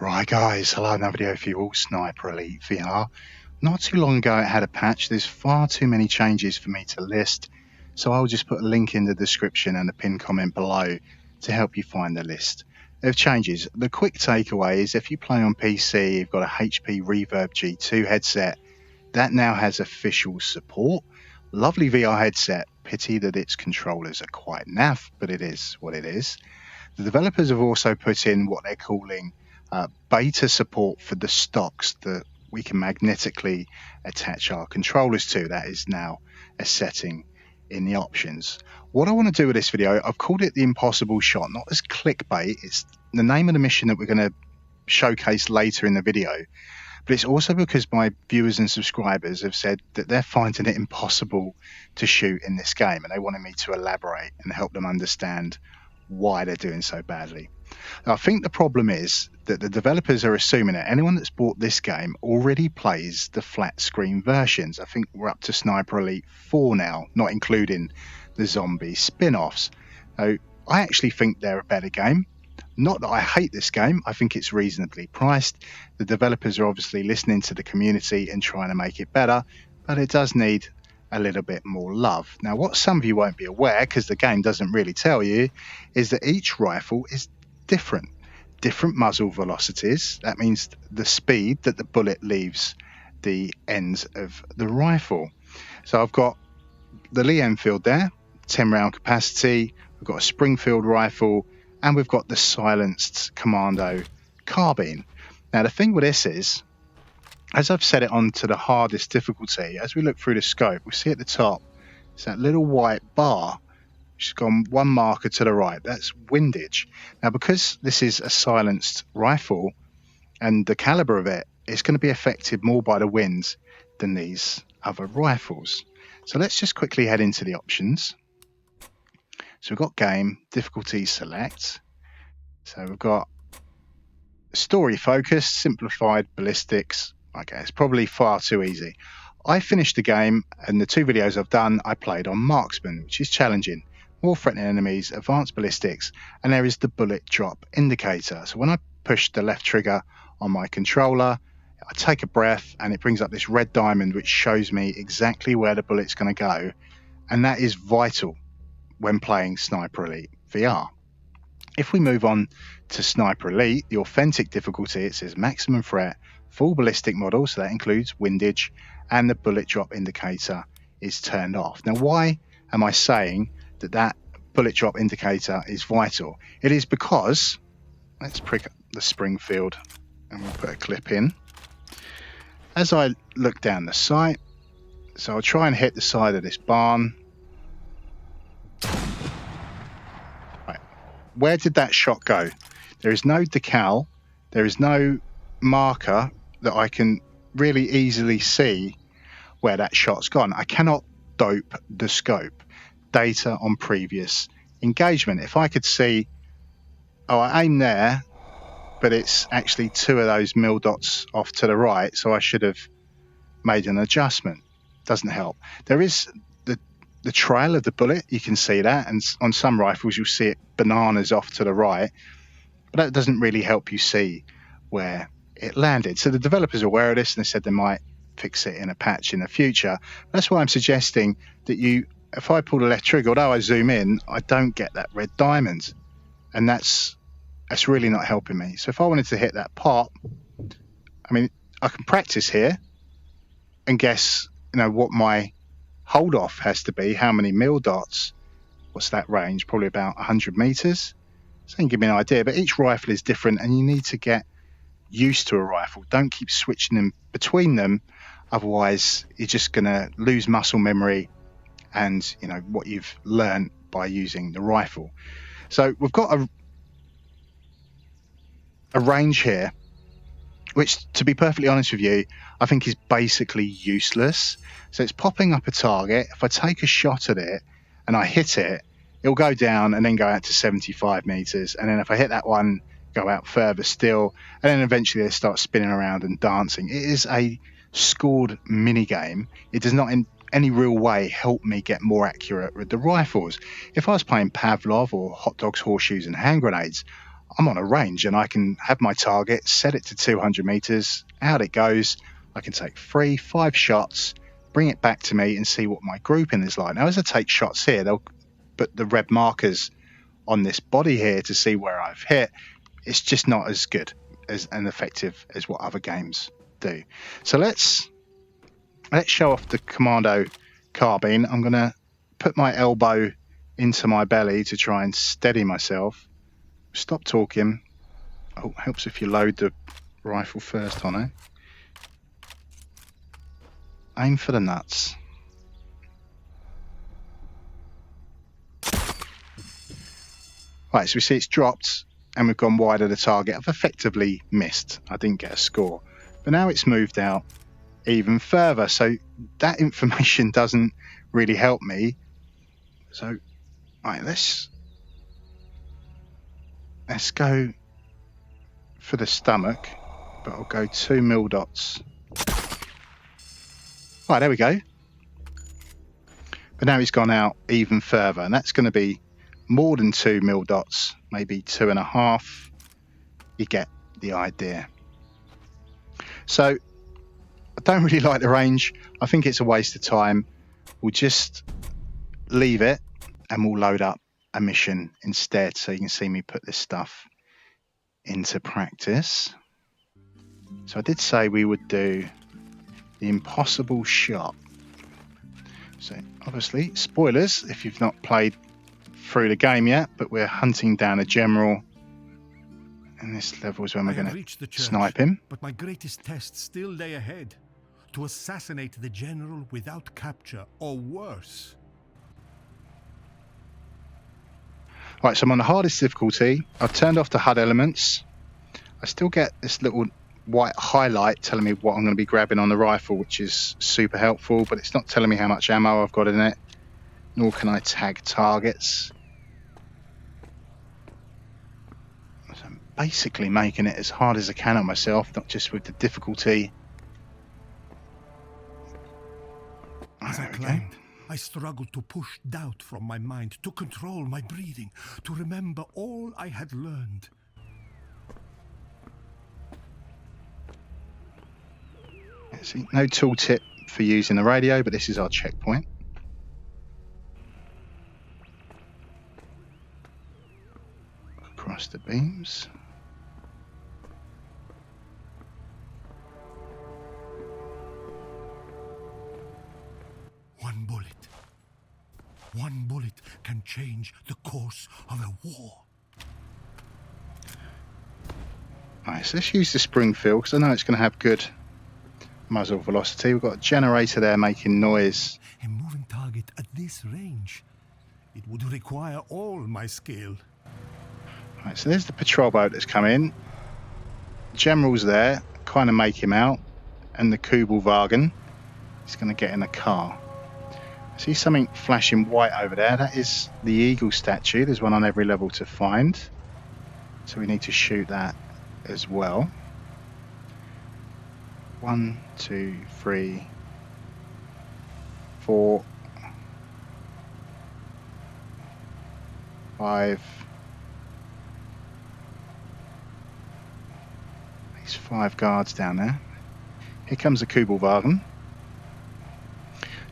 Right guys, hello, another video for you all, Sniper Elite VR. Not too long ago it had a patch. There's far too many changes for me to list, so I'll just put a link in the description and a pinned comment below to help you find the list of changes. The quick takeaway is if you play on PC, you've got a HP Reverb G2 headset, that now has official support. Lovely VR headset, pity that its controllers are quite naff, but it is what it is. The developers have also put in what they're calling beta support for the stocks that we can magnetically attach our controllers to. That is now a setting in the options. What I want to do with this video, I've called it the impossible shot, not as clickbait. It's the name of the mission that we're going to showcase later in the video. But it's also because my viewers and subscribers have said that they're finding it impossible to shoot in this game, and they wanted me to elaborate and help them understand why they're doing so badly. Now, I think the problem is that the developers are assuming that anyone that's bought this game already plays the flat screen versions. I think we're up to Sniper Elite 4 now, not including the zombie spin-offs. So I actually think they're a better game. Not that I hate this game, I think it's reasonably priced. The developers are obviously listening to the community and trying to make it better, but it does need a little bit more love. Now, what some of you won't be aware, because the game doesn't really tell you, is that each rifle is different muzzle velocities. That means the speed that the bullet leaves the ends of the rifle. So I've got the Lee Enfield there, 10 round capacity, we've got a Springfield rifle, and we've got the silenced Commando carbine. Now the thing with this is, as I've set it on to the hardest difficulty, as we look through the scope, we see at the top, it's that little white bar, which has gone one marker to the right. That's Windage. Now, because this is a silenced rifle and the caliber of it, it's going to be affected more by the wind than these other rifles. So let's just quickly head into the options. So we've got game, difficulty select. So we've got story focused, simplified, ballistics. Okay, it's probably far too easy. I finished the game, and the two videos I've done, I played on marksman, which is challenging. More threatening enemies, advanced ballistics, and there is the bullet drop indicator. So when I push the left trigger on my controller, I take a breath and it brings up this red diamond which shows me exactly where the bullet's going to go, and that is vital when playing Sniper Elite VR. If we move on to Sniper Elite, the authentic difficulty, it says maximum threat, full ballistic model, so that includes windage, and the bullet drop indicator is turned off. Now, why am I saying that bullet drop indicator is vital? It is because, let's prick up the Springfield and we'll put a clip in. As I look down the sight, so I'll try and hit the side of this barn. Right. Where did that shot go? There is no decal, there is no marker that I can really easily see where that shot's gone. I cannot dope the scope. Data on previous engagement. If I could see, oh, I aim there, but it's actually two of those mil dots off to the right, so I should have made an adjustment. Doesn't help. There is the trail of the bullet, you can see that, and on some rifles you'll see it bananas off to the right, but that doesn't really help you see where it landed. So the developers are aware of this, and they said they might fix it in a patch in the future. That's why I'm suggesting that if I pull the left trigger, although I zoom in, I don't get that red diamond, and that's really not helping me. So if I wanted to hit that pop, I mean, I can practice here and guess, what my hold off has to be, how many mil dots, what's that range, probably about 100 meters. So you can give me an idea, but each rifle is different and you need to get used to a rifle. Don't keep switching them between them, otherwise you're just going to lose muscle memory and what you've learned by using the rifle. So we've got a range here, which, to be perfectly honest with you, I think is basically useless. So it's popping up a target. If I take a shot at it and I hit it, it'll go down and then go out to 75 meters, and then if I hit that one, go out further still, and then eventually they start spinning around and dancing. It is a scored mini game. It does not in any real way help me get more accurate with the rifles. If I was playing Pavlov or hot dogs, horseshoes and hand grenades, I'm on a range and I can have my target, set it to 200 meters, out it goes. I can take 3, 5 shots, bring it back to me and see what my grouping is like. Now, as I take shots here, they'll put the red markers on this body here to see where I've hit. It's just not as good as and effective as what other games do. So let's show off the Commando carbine. I'm going to put my elbow into my belly to try and steady myself. Stop talking. Oh, helps if you load the rifle first on it. Aim for the nuts. Right, so we see it's dropped and we've gone wide of the target. I've effectively missed. I didn't get a score. But now it's moved out even further. So that information doesn't really help me. So, right, let's go for the stomach, but I'll go 2 mil dots. Right, there we go. But now he's gone out even further, and that's going to be more than 2 mil dots, maybe 2.5. You get the idea. So I don't really like the range. I think it's a waste of time. We'll just leave it and we'll load up a mission instead, so you can see me put this stuff into practice. So I did say we would do the impossible shot. So obviously, spoilers if you've not played through the game yet, but we're hunting down a general, and this level is when we're going to snipe him. But my greatest test still lay ahead: to assassinate the general without capture, or worse. Right, so I'm on the hardest difficulty. I've turned off the HUD elements. I still get this little white highlight telling me what I'm going to be grabbing on the rifle, which is super helpful, but it's not telling me how much ammo I've got in it, nor can I tag targets. So I'm basically making it as hard as I can on myself, not just with the difficulty. As I climbed, I struggled to push doubt from my mind, to control my breathing, to remember all I had learned. See, no tooltip for using the radio, but this is our checkpoint. Across the beams. One bullet can change the course of a war. Right, so let's use the Springfield, because I know it's going to have good muzzle velocity. We've got a generator there making noise. A moving target at this range, it would require all my skill. Right, so there's the patrol boat that's come in. General's there, kind of make him out, and the Kubelwagen is going to get in a car. I see something flashing white over there. That is the eagle statue. There's one on every level to find, so we need to shoot that as well. 1, 2, 3, 4, 5. There's 5 guards down there. Here comes the Kubelwagen.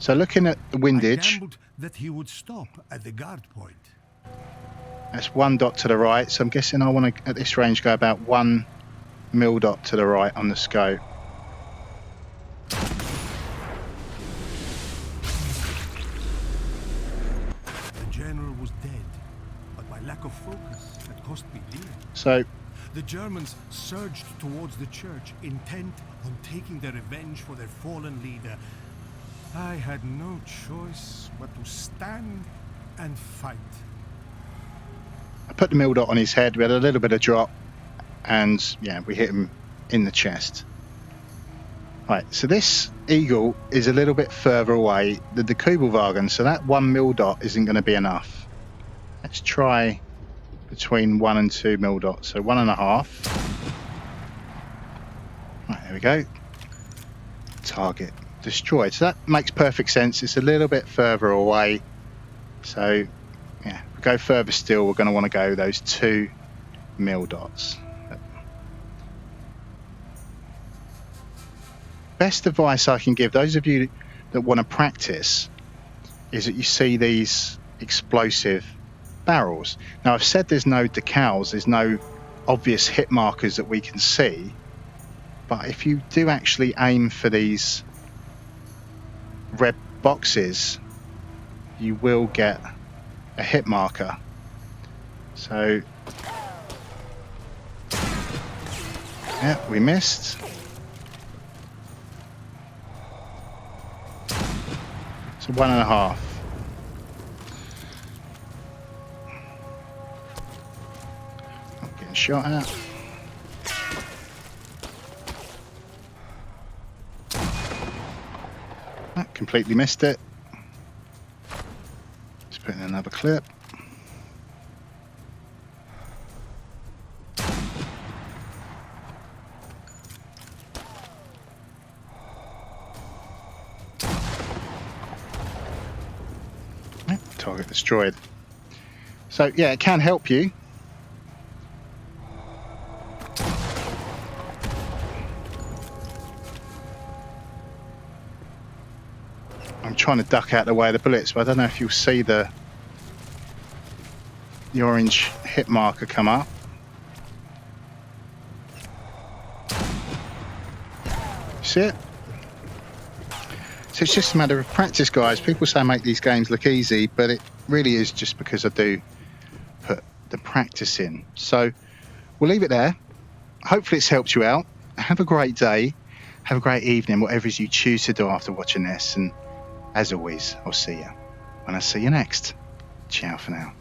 So looking at the Windage, I gambled that he would stop at the guard point. That's 1 dot to the right. So I'm guessing I want to, at this range, go about 1 mil dot to the right on the scope. The general was dead, but my lack of focus had cost me dear. So the Germans surged towards the church, intent on taking their revenge for their fallen leader. I had no choice but to stand and fight. I put the mil dot on his head. We had a little bit of drop, and yeah, we hit him in the chest. Right, so this eagle is a little bit further away than the Kubelwagen, so that 1 mil dot isn't going to be enough. Let's try between 1 and 2 mil dots, so 1.5. Right, there we go. Target destroyed. So that makes perfect sense. It's a little bit further away, so yeah, if we go further still, we're going to want to go those 2 mil dots. Best advice I can give those of you that want to practice is that you see these explosive barrels. Now, I've said there's no decals, there's no obvious hit markers that we can see, but if you do actually aim for these red boxes, you will get a hit marker. So yeah, we missed. So 1.5. I'm getting shot at. Completely missed it. Let's put in another clip. Target destroyed. So yeah, it can help you. I'm trying to duck out the way of the bullets, but I don't know if you'll see the orange hit marker come up. See it? So it's just a matter of practice, guys. People say I make these games look easy, but it really is just because I do put the practice in. So we'll leave it there. Hopefully it's helped you out. Have a great day. Have a great evening, whatever it is you choose to do after watching this. And as always, I'll see you when I see you next. Ciao for now.